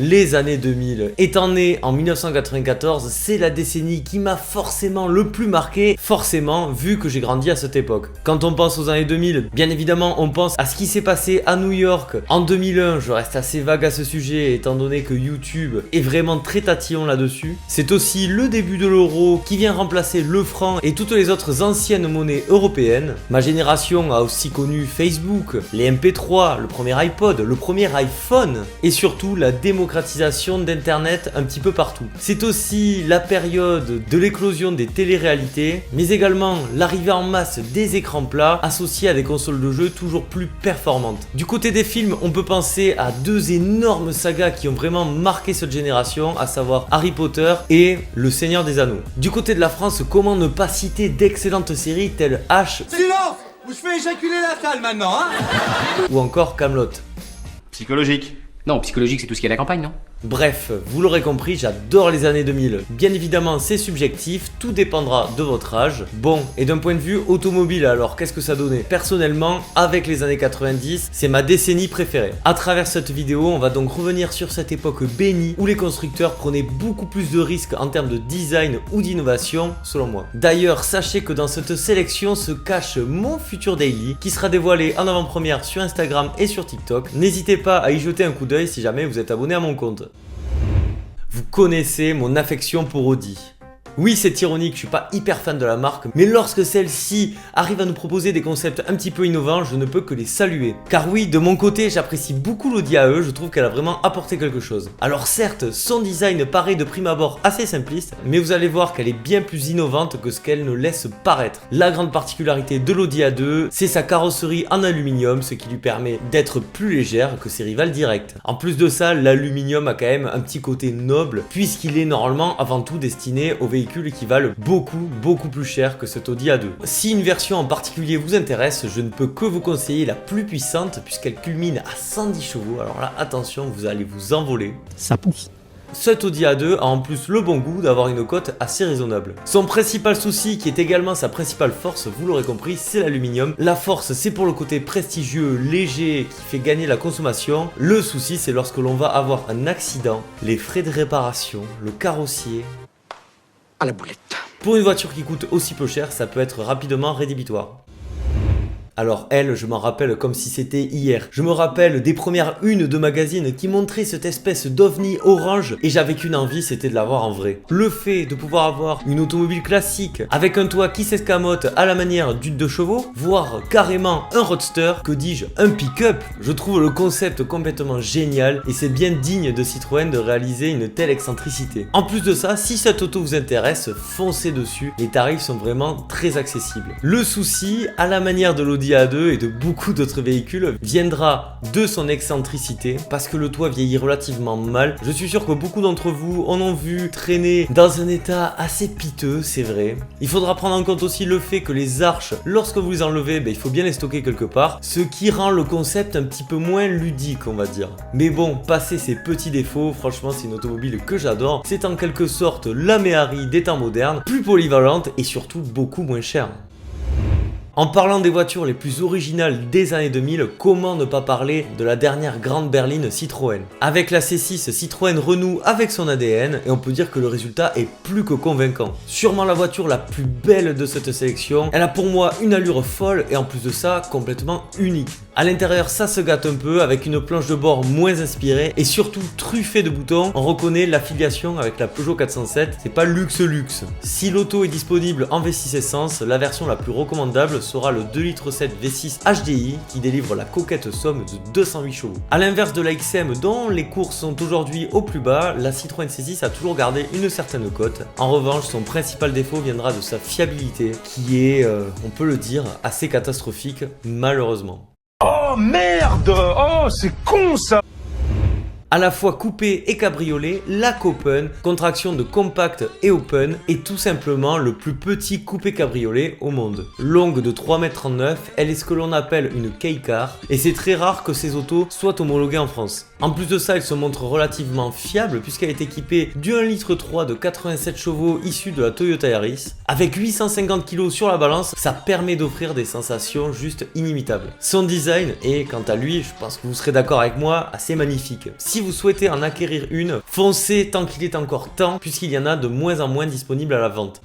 Les années 2000. Étant né en 1994, c'est la décennie qui m'a forcément le plus marqué, forcément vu que j'ai grandi à cette époque. Quand on pense aux années 2000, bien évidemment on pense à ce qui s'est passé à New York en 2001, je reste assez vague à ce sujet étant donné que YouTube est vraiment très tatillon là-dessus. C'est aussi le début de l'euro qui vient remplacer le franc et toutes les autres anciennes monnaies européennes. Ma génération a aussi connu Facebook, les MP3, le premier iPod, le premier iPhone et surtout la démocratisation d'internet un petit peu partout. C'est aussi la période de l'éclosion des téléréalités, mais également l'arrivée en masse des écrans plats associés à des consoles de jeux toujours plus performantes. Du côté des films, on peut penser à deux énormes sagas qui ont vraiment marqué cette génération, à savoir Harry Potter et Le Seigneur des Anneaux. Du côté de la France, comment ne pas citer d'excellentes séries telles H, Silence! Ou je fais éjaculer la salle maintenant, hein? ou encore Kaamelott. Psychologique. Non, psychologique, c'est tout ce qu'il y a à la campagne, non? Bref, vous l'aurez compris, j'adore les années 2000. Bien évidemment, c'est subjectif, tout dépendra de votre âge. Bon, et d'un point de vue automobile, alors qu'est-ce que ça donnait? Personnellement, avec les années 90, c'est ma décennie préférée. À travers cette vidéo, on va donc revenir sur cette époque bénie où les constructeurs prenaient beaucoup plus de risques en termes de design ou d'innovation, selon moi. D'ailleurs, sachez que dans cette sélection se cache mon futur daily qui sera dévoilé en avant-première sur Instagram et sur TikTok. N'hésitez pas à y jeter un coup d'œil si jamais vous êtes abonné à mon compte. Vous connaissez mon affection pour Audi. Oui, c'est ironique, je suis pas hyper fan de la marque, mais lorsque celle-ci arrive à nous proposer des concepts un petit peu innovants, je ne peux que les saluer. Car oui, de mon côté, j'apprécie beaucoup l'Audi AE, je trouve qu'elle a vraiment apporté quelque chose. Alors certes, son design paraît de prime abord assez simpliste, mais vous allez voir qu'elle est bien plus innovante que ce qu'elle ne laisse paraître. La grande particularité de l'Audi A2, c'est sa carrosserie en aluminium, ce qui lui permet d'être plus légère que ses rivales directes. En plus de ça, l'aluminium a quand même un petit côté noble, puisqu'il est normalement avant tout destiné aux véhicules qui valent beaucoup plus cher que cet Audi A2. Si une version en particulier vous intéresse, je ne peux que vous conseiller la plus puissante puisqu'elle culmine à 110 chevaux. Alors là, attention, vous allez vous envoler. Ça pousse. Cet Audi A2 a en plus le bon goût d'avoir une cote assez raisonnable. Son principal souci, qui est également sa principale force, vous l'aurez compris, c'est l'aluminium. La force, c'est pour le côté prestigieux, léger, qui fait gagner la consommation. Le souci, c'est lorsque l'on va avoir un accident, les frais de réparation, le carrossier. À la boulette. Pour une voiture qui coûte aussi peu cher, ça peut être rapidement rédhibitoire. Alors elle, je m'en rappelle comme si c'était hier. Je me rappelle des premières unes de magazines qui montraient cette espèce d'ovni orange et j'avais qu'une envie, c'était de l'avoir en vrai. Le fait de pouvoir avoir une automobile classique avec un toit qui s'escamote à la manière d'une 2 chevaux, voire carrément un roadster, que dis-je, un pick-up, je trouve le concept complètement génial et c'est bien digne de Citroën de réaliser une telle excentricité. En plus de ça, si cette auto vous intéresse, foncez dessus, les tarifs sont vraiment très accessibles. Le souci, à la manière de l'Audi A2 et de beaucoup d'autres véhicules, viendra de son excentricité parce que le toit vieillit relativement mal. Je suis sûr que beaucoup d'entre vous en ont vu traîner dans un état assez piteux, c'est vrai. Il faudra prendre en compte aussi le fait que les arches, lorsque vous les enlevez, il faut bien les stocker quelque part, ce qui rend le concept un petit peu moins ludique, on va dire. Mais bon, passer ces petits défauts, franchement c'est une automobile que j'adore. C'est en quelque sorte la Méhari des temps modernes, plus polyvalente et surtout beaucoup moins chère. En parlant des voitures les plus originales des années 2000, comment ne pas parler de la dernière grande berline Citroën? Avec la C6, Citroën renoue avec son ADN et on peut dire que le résultat est plus que convaincant. Sûrement la voiture la plus belle de cette sélection, elle a pour moi une allure folle et en plus de ça, complètement unique. À l'intérieur, ça se gâte un peu avec une planche de bord moins inspirée et surtout truffée de boutons. On reconnaît l'affiliation avec la Peugeot 407, c'est pas luxe. Si l'auto est disponible en V6 essence, la version la plus recommandable sera le 2,7 litres V6 HDI qui délivre la coquette somme de 208 chevaux. A l'inverse de la XM dont les cours sont aujourd'hui au plus bas, la Citroën C6 a toujours gardé une certaine cote. En revanche, son principal défaut viendra de sa fiabilité qui est, on peut le dire, assez catastrophique malheureusement. Oh merde! Oh, c'est con ça! À la fois coupé et cabriolet, la Copen, contraction de compact et open, est tout simplement le plus petit coupé cabriolet au monde. Longue de 3,39 m, elle est ce que l'on appelle une K-car et c'est très rare que ces autos soient homologuées en France. En plus de ça, elle se montre relativement fiable puisqu'elle est équipée du 1,3 litre de 87 chevaux issu de la Toyota Yaris. Avec 850 kg sur la balance, ça permet d'offrir des sensations juste inimitables. Son design est, quant à lui, je pense que vous serez d'accord avec moi, assez magnifique. Si vous souhaitez en acquérir une, foncez tant qu'il est encore temps, puisqu'il y en a de moins en moins disponibles à la vente.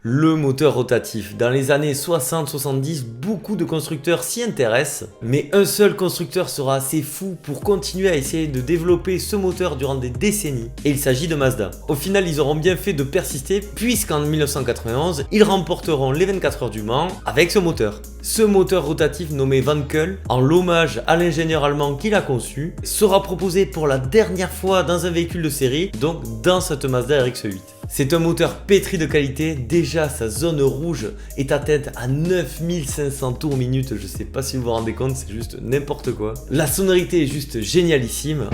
Le moteur rotatif. Dans les années 60-70, beaucoup de constructeurs s'y intéressent, mais un seul constructeur sera assez fou pour continuer à essayer de développer ce moteur durant des décennies, et il s'agit de Mazda. Au final, ils auront bien fait de persister, puisqu'en 1991, ils remporteront les 24 heures du Mans avec ce moteur. Ce moteur rotatif nommé Wankel, en l'hommage à l'ingénieur allemand qui l'a conçu, sera proposé pour la dernière fois dans un véhicule de série, donc dans cette Mazda RX-8. C'est un moteur pétri de qualité, déjà sa zone rouge est atteinte à 9500 tours minute, je sais pas si vous vous rendez compte, c'est juste n'importe quoi. La sonorité est juste génialissime.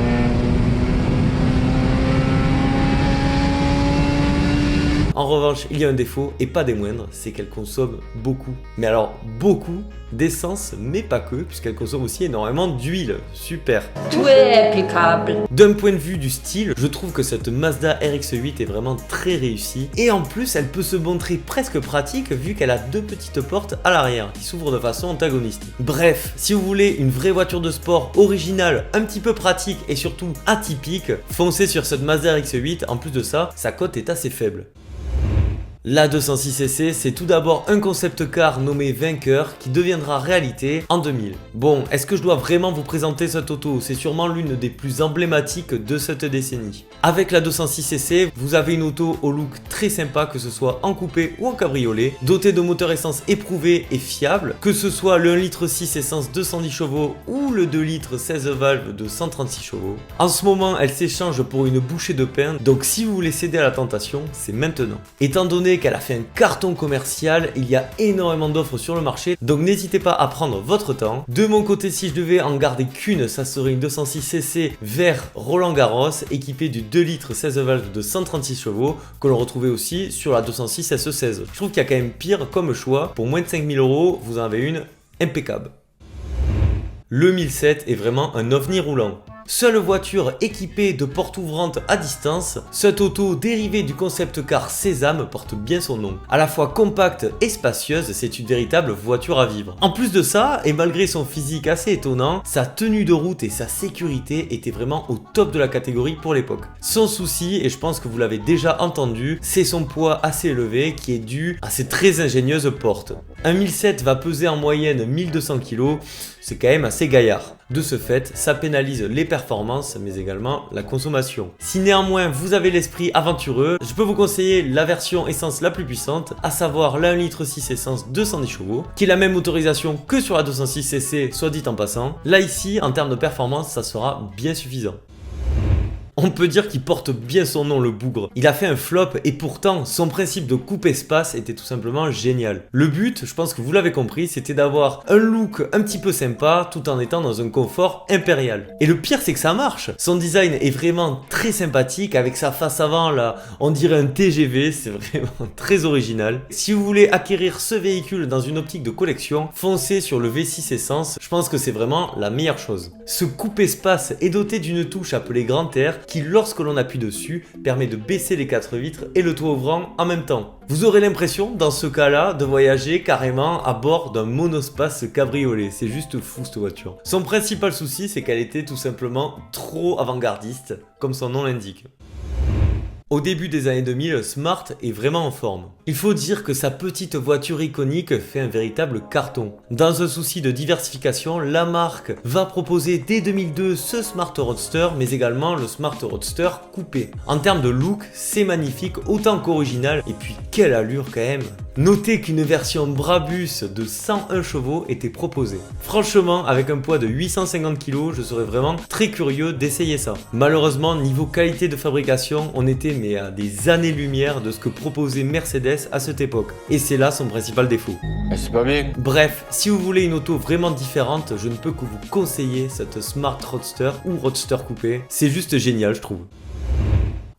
En revanche, il y a un défaut, et pas des moindres, c'est qu'elle consomme beaucoup. Mais alors, beaucoup d'essence, mais pas que, puisqu'elle consomme aussi énormément d'huile. Super. Tout est impeccable. D'un point de vue du style, je trouve que cette Mazda RX-8 est vraiment très réussie. Et en plus, elle peut se montrer presque pratique, vu qu'elle a deux petites portes à l'arrière, qui s'ouvrent de façon antagoniste. Bref, si vous voulez une vraie voiture de sport originale, un petit peu pratique et surtout atypique, foncez sur cette Mazda RX-8. En plus de ça, sa cote est assez faible. La 206cc, c'est tout d'abord un concept car nommé Vainqueur qui deviendra réalité en 2000. Bon, est-ce que je dois vraiment vous présenter cette auto? C'est sûrement l'une des plus emblématiques de cette décennie. Avec la 206cc, vous avez une auto au look très sympa, que ce soit en coupé ou en cabriolet, dotée de moteur essence éprouvé et fiable, que ce soit le 1,6 litre essence 210 chevaux ou le 2 litres 16 valves de 136 chevaux. En ce moment, elle s'échange pour une bouchée de pain, donc si vous voulez céder à la tentation, c'est maintenant. Étant donné qu'elle a fait un carton commercial, il y a énormément d'offres sur le marché, donc n'hésitez pas à prendre votre temps. De mon côté, si je devais en garder qu'une, ça serait une 206cc vert Roland Garros, équipée du 2 litres 16 valves de 136 chevaux, que l'on retrouvait aussi sur la 206 SE16. Je trouve qu'il y a quand même pire comme choix. Pour moins de 5000 €, vous en avez une impeccable. Le 1007 est vraiment un ovni roulant. Seule voiture équipée de portes ouvrantes à distance, cette auto dérivée du concept car Sésame porte bien son nom. À la fois compacte et spacieuse, c'est une véritable voiture à vivre. En plus de ça, et malgré son physique assez étonnant, sa tenue de route et sa sécurité étaient vraiment au top de la catégorie pour l'époque. Son souci, et je pense que vous l'avez déjà entendu, c'est son poids assez élevé qui est dû à ses très ingénieuses portes. Un 1007 va peser en moyenne 1200 kg, c'est quand même assez gaillard. De ce fait, ça pénalise les performances, mais également la consommation. Si néanmoins vous avez l'esprit aventureux, je peux vous conseiller la version essence la plus puissante, à savoir la 1,6 litre essence 210 chevaux, qui est la même motorisation que sur la 206cc, soit dit en passant. Là ici, en termes de performance, ça sera bien suffisant. On peut dire qu'il porte bien son nom, le bougre. Il a fait un flop et pourtant son principe de coupe-espace était tout simplement génial. Le but, je pense que vous l'avez compris, c'était d'avoir un look un petit peu sympa tout en étant dans un confort impérial. Et le pire, c'est que ça marche. Son design est vraiment très sympathique avec sa face avant là, on dirait un TGV, c'est vraiment très original. Si vous voulez acquérir ce véhicule dans une optique de collection, foncez sur le V6 Essence, je pense que c'est vraiment la meilleure chose. Ce coupe-espace est doté d'une touche appelée grand air qui, lorsque l'on appuie dessus, permet de baisser les 4 vitres et le toit ouvrant en même temps. Vous aurez l'impression, dans ce cas-là, de voyager carrément à bord d'un monospace cabriolet. C'est juste fou cette voiture. Son principal souci, c'est qu'elle était tout simplement trop avant-gardiste, comme son nom l'indique. Au début des années 2000, Smart est vraiment en forme. Il faut dire que sa petite voiture iconique fait un véritable carton. Dans un souci de diversification, la marque va proposer dès 2002 ce Smart Roadster, mais également le Smart Roadster coupé. En termes de look, c'est magnifique autant qu'original, et puis quelle allure quand même. Notez qu'une version Brabus de 101 chevaux était proposée. Franchement, avec un poids de 850 kg, je serais vraiment très curieux d'essayer ça. Malheureusement, niveau qualité de fabrication, on était mais à des années-lumière de ce que proposait Mercedes à cette époque. Et c'est là son principal défaut. C'est pas bien. Bref, si vous voulez une auto vraiment différente, je ne peux que vous conseiller cette Smart Roadster ou Roadster coupé. C'est juste génial, je trouve.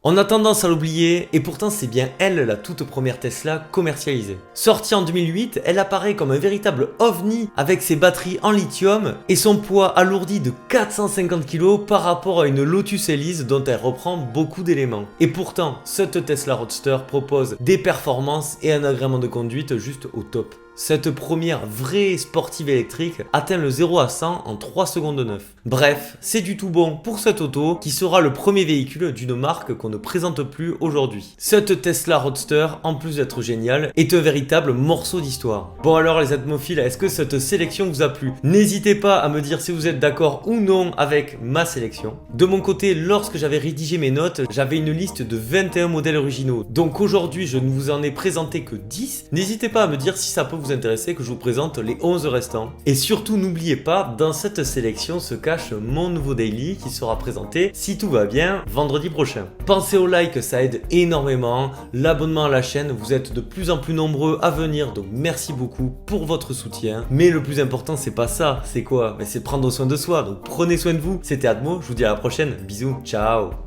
On a tendance à l'oublier, et pourtant c'est bien elle la toute première Tesla commercialisée. Sortie en 2008, elle apparaît comme un véritable ovni avec ses batteries en lithium et son poids alourdi de 450 kg par rapport à une Lotus Elise dont elle reprend beaucoup d'éléments. Et pourtant, cette Tesla Roadster propose des performances et un agrément de conduite juste au top. Cette première vraie sportive électrique atteint le 0 à 100 en 3 secondes 9. Bref, c'est du tout bon pour cette auto qui sera le premier véhicule d'une marque qu'on ne présente plus aujourd'hui. Cette Tesla Roadster, en plus d'être géniale, est un véritable morceau d'histoire. Bon alors les atmophiles, est-ce que cette sélection vous a plu? N'hésitez pas à me dire si vous êtes d'accord ou non avec ma sélection. De mon côté, lorsque j'avais rédigé mes notes, j'avais une liste de 21 modèles originaux. Donc aujourd'hui, je ne vous en ai présenté que 10. N'hésitez pas à me dire si ça peut vous intéresser que je vous présente les 11 restants. Et surtout n'oubliez pas, dans cette sélection se cache mon nouveau daily qui sera présenté, si tout va bien, vendredi prochain. Pensez au like, ça aide énormément, l'abonnement à la chaîne, vous êtes de plus en plus nombreux à venir, donc merci beaucoup pour votre soutien. Mais le plus important c'est pas ça, c'est quoi? Mais c'est prendre soin de soi, donc prenez soin de vous. C'était Admo, je vous dis à la prochaine, bisous, ciao.